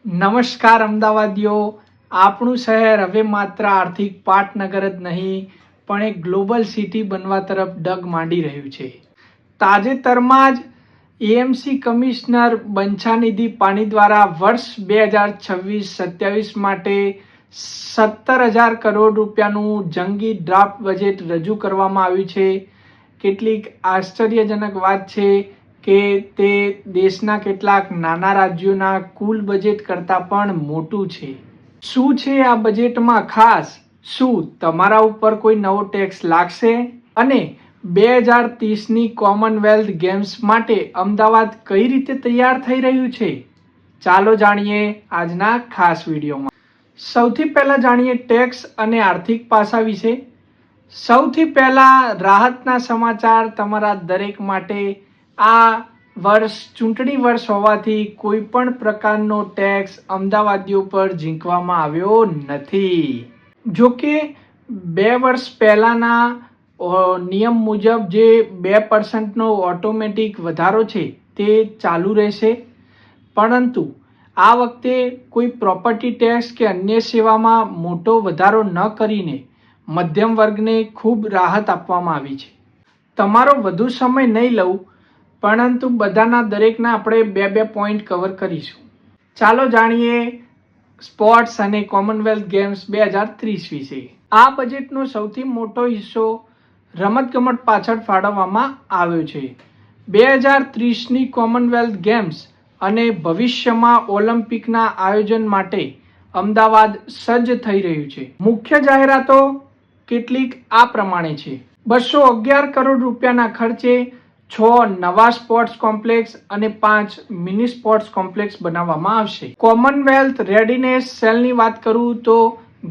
નમસ્કાર અમદાવાદીઓ, આપણું શહેર હવે માત્ર આર્થિક પાટનગર જ નહીં પણ એક ગ્લોબલ સિટી બનવા તરફ ડગ માંડી રહ્યું છે. તાજેતરમાં જ એએમસી કમિશનર બંછાનિધિ પાની દ્વારા વર્ષ 2026-27 માટે 17,000 કરોડ રૂપિયાનું જંગી ડ્રાફ્ટ બજેટ રજૂ કરવામાં આવ્યું છે. કેટલીક આશ્ચર્યજનક વાત છે કે તે દેશના કેટલાક નાના રાજ્યોના કુલ બજેટ કરતાં પણ મોટું છે. શું છે આ બજેટમાં ખાસ? શું તમારા ઉપર કોઈ નવો ટેક્સ લાગશે? અને 2030ની કોમનવેલ્થ ગેમ્સ માટે અમદાવાદ કઈ રીતે તૈયાર થઈ રહ્યું છે? ચાલો જાણીએ આજના ખાસ વિડીયોમાં. સૌથી પહેલા જાણીએ ટેક્સ અને આર્થિક પાસા વિશે. સૌથી પહેલા રાહતના સમાચાર તમારા દરેક માટે. આ વર્ષ ચૂંટણી વર્ષ હોવાથી કોઈ પણ પ્રકારનો ટેક્સ અમદાવાદીઓ પર ઝીંકવામાં આવ્યો નથી. જો કે 2 વર્ષ પહેલાના નિયમ મુજબ જે 2% ઓટોમેટિક વધારો છે તે ચાલુ રહેશે, પરંતુ આ વખતે કોઈ પ્રોપર્ટી ટેક્સ કે અન્ય સેવામાં મોટો વધારો ન કરીને મધ્યમ વર્ગને ખૂબ રાહત આપવામાં આવી છે. તમારો વધુ સમય નહીં લઉં, પરંતુ બધાના દરેકના આપણે 2 પોઈન્ટ કવર કરીશું. ચાલો જાણીએ સ્પોર્ટ્સ અને કોમનવેલ્થ ગેમ્સ 2030 વિશે. આ બજેટનો સૌથી મોટો હિસ્સો રમતગમત પાછળ ફાળવવામાં આવ્યો છે. 2030ની કોમનવેલ્થ ગેમ્સ અને ભવિષ્યમાં ઓલિમ્પિકના આયોજન માટે અમદાવાદ સજ્જ થઈ રહ્યું છે. મુખ્ય જાહેરાતો કેટલીક આ પ્રમાણે છે. 211 કરોડ રૂપિયાના ખર્ચે 6 નવા સ્પોર્ટ્સ કોમ્પ્લેક્સ અને 5 મિની સ્પોર્ટ્સ કોમ્પ્લેક્સ બનાવવામાં આવશે. કોમનવેલ્થ રેડીનેસ સેલની વાત કરું તો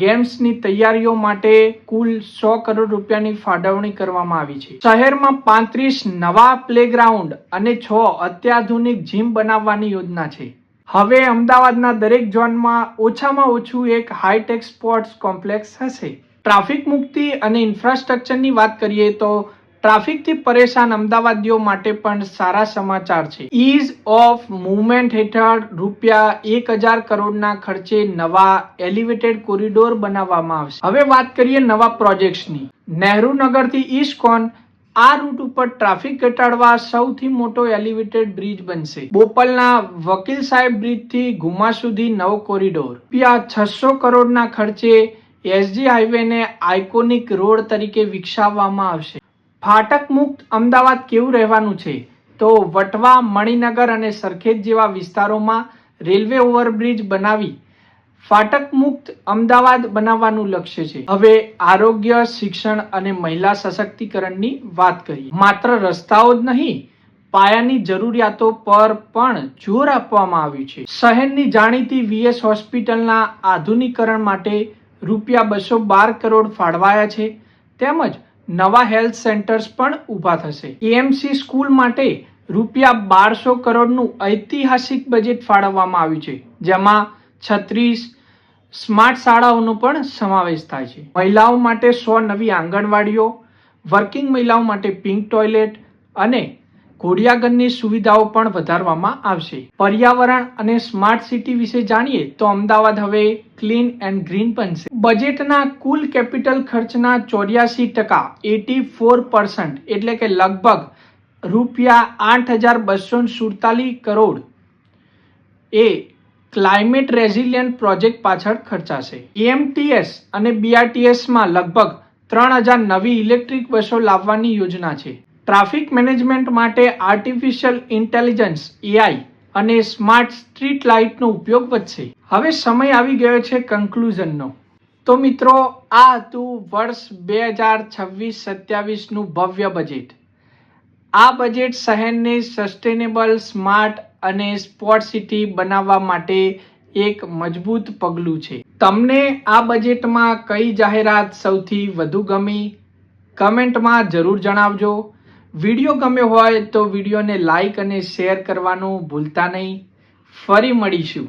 ગેમ્સની તૈયારીઓ માટે કુલ 100 કરોડ રૂપિયાની ફાળવણી કરવામાં આવી છે. શહેરમાં 35 નવા પ્લેગ્રાઉન્ડ અને 6 અત્યાધુનિક જીમ બનાવવાની યોજના છે. હવે અમદાવાદના દરેક ઝોનમાં ઓછામાં ઓછું એક હાઈટેક સ્પોર્ટ્સ કોમ્પ્લેક્સ હશે. ટ્રાફિક મુક્તિ અને ઇન્ફ્રાસ્ટ્રક્ચરની વાત કરીએ તો ટ્રાફિકથી પરેશાન અમદાવાદીઓ માટે પણ સારા સમાચાર છે. ઇઝ ઓફ મૂવમેન્ટ હેઠળ ₹1,000 કરોડના ખર્ચે નવા એલિવેટેડ કોરિડોર બનાવવામાં આવશે. હવે વાત કરીએ નવા પ્રોજેક્ટ્સની. નહેરુ નગરથી ઇસ્કોન આ રૂટ ઉપર ટ્રાફિક ઘટાડવા સૌથી મોટો એલિવેટેડ બ્રિજ બનશે. બોપલના વકીલ સાહેબ બ્રિજથી ઘુમા સુધી નવો કોરિડોર. ₹600 કરોડના ખર્ચે એસજી હાઈવેને આઇકોનિક રોડ તરીકે વિકસાવવામાં આવશે. ફાટક મુક્ત અમદાવાદ કેવું રહેવાનું છે? તો વટવા, મણિનગર અને સરખેજ જેવા વિસ્તારોમાં રેલવે ઓવરબ્રિજ બનાવી ફાટક મુક્ત અમદાવાદ બનાવવાનું લક્ષ્ય છે. હવે આરોગ્ય, શિક્ષણ અને મહિલા સશક્તિકરણની વાત કરીએ. માત્ર રસ્તાઓ જ નહીં, પાયાની જરૂરિયાતો પર પણ જોર આપવામાં આવ્યું છે. શહેરની જાણીતી વીએસ હોસ્પિટલના આધુનિકરણ માટે ₹212 કરોડ ફાળવાયા છે. તેમજ નવા હેલ્થ સેન્ટર્સ પણ ઊભા થશે. એએમસી સ્કૂલ માટે ₹1,200 કરોડનું ઐતિહાસિક બજેટ ફાળવવામાં આવ્યું છે, જેમાં 36 સ્માર્ટ શાળાઓનો પણ સમાવેશ થાય છે. મહિલાઓ માટે 100 નવી આંગણવાડીઓ, વર્કિંગ મહિલાઓ માટે પિંક ટોયલેટ અને ઘોડિયાઘરની સુવિધાઓ પણ વધારવામાં આવશે. પર્યાવરણ અને સ્માર્ટ સિટી વિશે જાણીએ તો અમદાવાદ હવે ક્લીન એન્ડ ગ્રીન બનશે. બજેટના કુલ કેપિટલ ખર્ચના 84% 84% એટલે કે લગભગ ₹8,247 કરોડ એ ક્લાઇમેટ રેઝિલિયન્ટ પ્રોજેક્ટ પાછળ ખર્ચાશે. એએમટીએસ અને બીઆરટીએસમાં લગભગ 3,000 નવી ઇલેક્ટ્રિક બસો લાવવાની યોજના છે. ટ્રાફિક મેનેજમેન્ટ માટે આર્ટિફિશિયલ ઇન્ટેલિજન્સ એઆઈ અને સ્માર્ટ સ્ટ્રીટ લાઇટનો ઉપયોગ વધશે. હવે સમય આવી ગયો છે કન્ક્લુઝનનો. તો મિત્રો, આ હતું વર્ષ 2026-27નું ભવ્ય બજેટ. આ બજેટ શહેરને સસ્ટેનેબલ, સ્માર્ટ અને સ્પોર્ટ સિટી બનાવવા માટે એક મજબૂત પગલું છે. તમને આ બજેટમાં કઈ જાહેરાત સૌથી વધુ ગમી? કમેન્ટમાં જરૂર જણાવજો. વિડીયો ગમ્યો હોય તો વિડીયોને લાઈક અને શેર કરવાનું ભૂલતા નહીં. ફરી મળીશું.